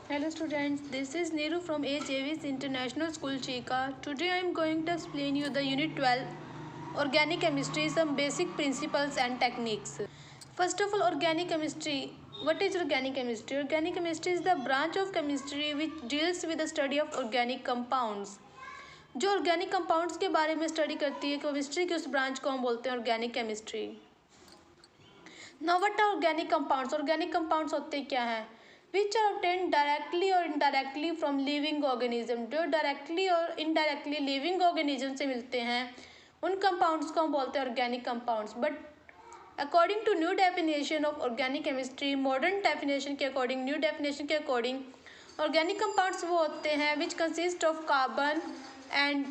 Hello students, this is Neeru from AJV's International School Chika. Today I am going to explain you the Unit 12 Organic Chemistry, some basic principles and techniques. First of all, organic chemistry. What is organic chemistry? Organic chemistry is the branch of chemistry which deals with the study of organic compounds. जो organic compounds के बारे में study करती है chemistry की उस branch को हम बोलते हैं organic chemistry. Now what are organic compounds? Organic compounds होते क्या हैं? विच आर ऑब्टेन्ड डायरेक्टली और इनडायरेक्टली फ्रॉम लिविंग ऑर्गेनिज्म। जो डायरेक्टली और इनडायरेक्टली लिविंग ऑर्गेनिज्म से मिलते हैं उन कंपाउंड्स को हम बोलते हैं organic compounds. But according to new definition of organic chemistry, modern definition के अकॉर्डिंग, न्यू डेफिनेशन के अकॉर्डिंग, ऑर्गेनिक कंपाउंड्स वो होते हैं which consist of carbon and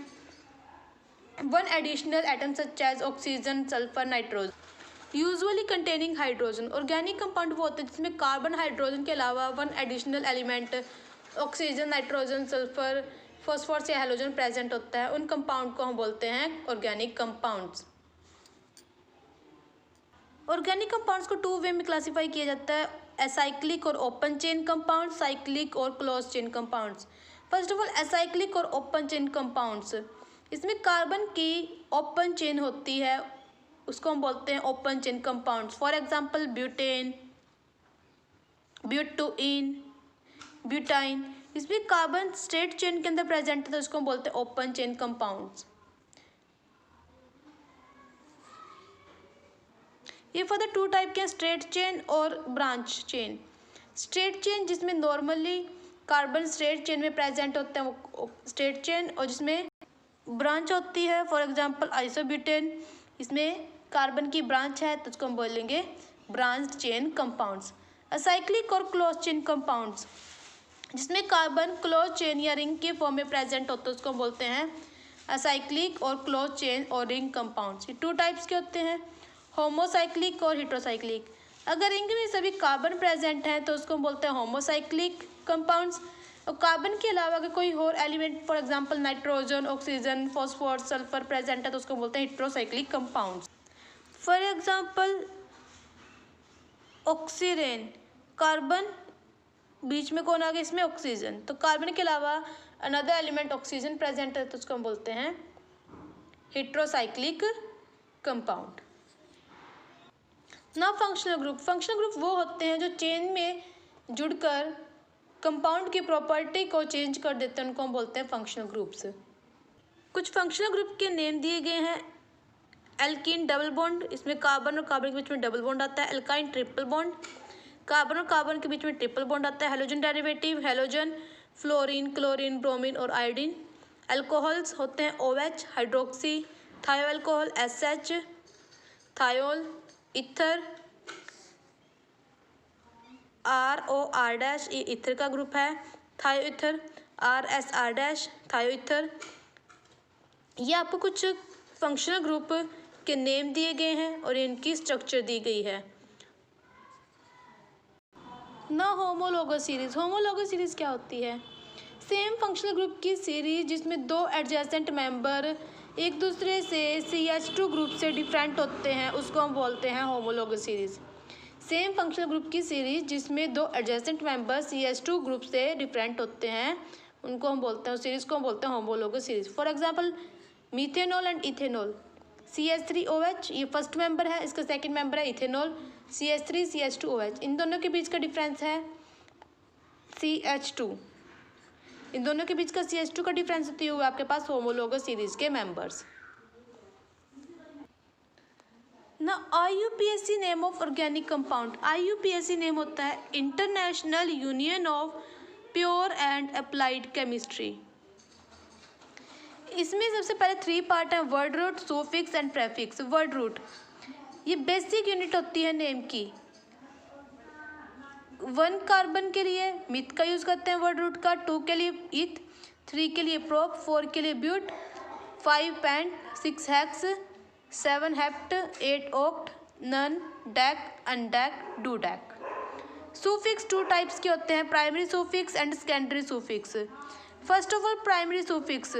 one additional atom such as oxygen, sulphur, nitrogen, usually containing hydrogen. Organic compound वो होते हैं जिसमें carbon, hydrogen के अलावा one additional element oxygen, nitrogen, sulphur, phosphorus या हैलोजन प्रेजेंट होता है। उन कंपाउंड को हम बोलते हैं ऑर्गेनिक कंपाउंड्स। ऑर्गेनिक कंपाउंड्स को टू वे में क्लासीफाई किया जाता है, एसाइक्लिक और ओपन चेन कंपाउंड, साइक्लिक और close chain compounds. First of all acyclic और ओपन चेन कंपाउंड्स, इसमें कार्बन की ओपन चेन होती है, उसको हम बोलते हैं open chain compounds. For example butane, butene, butyne, इसमें कार्बन स्ट्रेट चेन के अंदर प्रेजेंट है तो उसको हम बोलते हैं ओपन चेन कंपाउंड्स। ये फर्दर टू टाइप के स्ट्रेट चेन और ब्रांच चेन। स्ट्रेट चेन जिसमें नॉर्मली कार्बन स्ट्रेट चेन में प्रेजेंट होते हैं वो स्ट्रेट चेन, और जिसमें ब्रांच होती है फॉर एग्जांपल आइसोब्यूटेन, इसमें कार्बन की ब्रांच है तो उसको हम बोलेंगे ब्रांच चेन कंपाउंड्स। असाइक्लिक और क्लोज चेन कंपाउंड्स, जिसमें कार्बन क्लोज चेन या रिंग के फॉर्म में प्रेजेंट होता है उसको हम बोलते हैं असाइक्लिक और क्लोज चेन और रिंग कंपाउंड्स। ये टू टाइप्स के होते हैं, होमोसाइक्लिक और हेट्रोसाइक्लिक। अगर रिंग में सभी कार्बन प्रेजेंट हैं तो उसको हम बोलते हैं होमोसाइक्लिक कंपाउंड्स, और कार्बन के अलावा अगर कोई और element for example nitrogen, oxygen, phosphorus, sulphur present है तो उसको बोलते हैं heterocyclic compounds. For example oxirane, carbon बीच में कौन आ गया इसमें ऑक्सीजन, तो कार्बन के अलावा अनदर एलिमेंट ऑक्सीजन प्रेजेंट है तो उसको हम बोलते हैं हेट्रोसाइक्लिक कंपाउंड। ना फंक्शनल ग्रुप, फंक्शनल ग्रुप वो होते हैं जो चेन में जुड़कर कंपाउंड की प्रॉपर्टी को चेंज कर देते हैं, उनको हम बोलते हैं फंक्शनल ग्रुप्स। कुछ फंक्शनल ग्रुप के नेम दिए गए हैं, एल्कीन डबल बॉन्ड, इसमें कार्बन और कार्बन के बीच में डबल बॉन्ड आता है। एल्काइन ट्रिपल बॉन्ड, कार्बन और कार्बन के बीच में ट्रिपल बॉन्ड आता है। Halogen derivative, halogen, fluorine, chlorine, bromine और आयोडीन। अल्कोहल्स होते हैं OH, हाइड्रोक्सी, थायो alcohol, SH, thiol, ether, ROR-, ये इथर का ग्रुप है। थायो इथर, RSR-, थायो इथर। ये आपको कुछ फंक्शनल ग्रुप के नेम दिए गए हैं और इनकी स्ट्रक्चर दी गई है। ना होमोलोगस सीरीज, होमोलोगस सीरीज क्या होती है? सेम फंक्शनल ग्रुप की सीरीज जिसमें दो एडजेसेंट मेंबर एक दूसरे से CH2 ग्रुप से डिफरेंट होते हैं उसको हम बोलते हैं homologous series. Same functional group की सीरीज जिसमें दो एडजेसेंट मेंबर CH2 ग्रुप से डिफरेंट होते हैं उनको हम बोलते हैं, उस सीरीज को हम बोलते हैं homologous series. For example methanol and ethanol, CH3OH ये फर्स्ट मेंबर है, इसका सेकंड मेंबर है इथेनॉल, CH3 CH2OH। इन दोनों के बीच का डिफरेंस है CH2, इन दोनों के बीच का CH2 का डिफरेंस होती है आपके पास होमोलोगस सीरीज के मेंबर्स। ना IUPAC name of organic compound, IUPAC name होता है International Union of Pure and Applied Chemistry. इसमें सबसे पहले 3 पार्ट है, word root, suffix and prefix. Word root ये बेसिक यूनिट होती है नेम की। 1 कार्बन के लिए मिथ का यूज करते हैं वर्ड रूट का, 2 के लिए इथ, 3 के लिए प्रोप, 4 के लिए but, 5 pent, 6 hex, 7 hept, 8 oct, non, dec, undec, dodec. Suffix 2 types के होते हैं, primary suffix and secondary suffix. First of all primary suffix,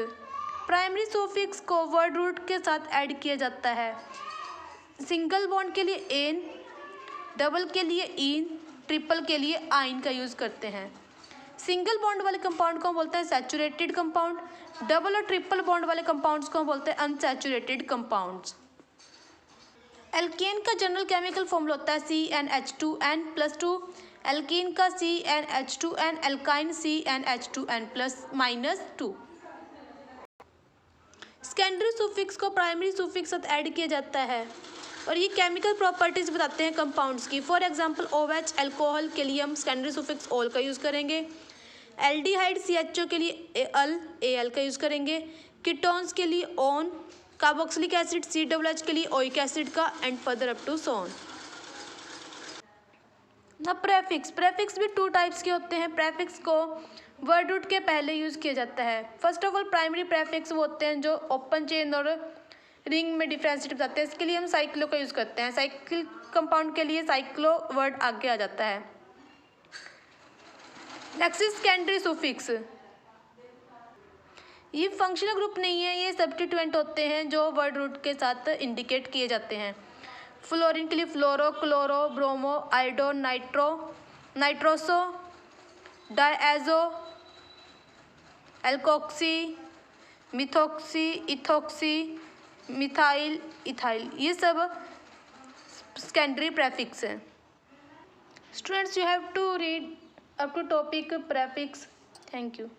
primary suffix को वर्ड रूट के साथ ऐड किया जाता है। सिंगल बॉन्ड के लिए एन, डबल के लिए इन, ट्रिपल के लिए आइन का यूज़ करते हैं। सिंगल बॉन्ड वाले कंपाउंड को बोलते हैं सैचुरेटेड कंपाउंड। डबल और ट्रिपल बॉन्ड वाले कंपाउंड्स को बोलते हैं अनसैचुरेटेड कंपाउंड्स। एल्केन का जनरल केमिकल फॉर्मूला होता है CnH2n+2। एल्केन का CnH2n, alkyne CnH2n+-2। Secondary suffix को प्राइमरी सुफिक्स साथ ऐड किया जाता है और ये केमिकल प्रॉपर्टीज बताते हैं कंपाउंड्स की। फॉर एग्जांपल OH अल्कोहल के लिए हम सेकेंडरी सुफिक्स ओल का यूज़ करेंगे। एल्डिहाइड CHO के लिए Al का यूज़ करेंगे। कीटोन्स के लिए ऑन, कार्बोक्सिलिक एसिड COOH के लिए ओइक एसिड का, and further up to so on. ना प्रेफिक्स भी टू टाइप्स के होते हैं। प्रेफिक्स को वर्ड रूट के पहले यूज़ किया जाता है। First of all primary prefix वो होते हैं जो ओपन चेन और रिंग में डिफ्रेंशिएट बताते हैं। इसके लिए हम साइक्लो का यूज़ करते हैं। साइक्लिक कंपाउंड के लिए साइक्लो वर्ड आगे आ जाता है। Next is secondary suffix. ये फंक्शनल ग्रुप नहीं है, ये सब्स्टिट्यूएंट होते हैं जो वर्ड रूट के साथ इंडिकेट किए जाते हैं। फ्लोरीन के लिए fluoro, chloro, bromo, iodo, nitro, nitroso, diazo, alkoxy, methoxy, ethoxy, methyl, ethyl, ये सब सेकेंडरी प्रेफिक्स हैं। Students, you have to read up to topic prefix. Thank you.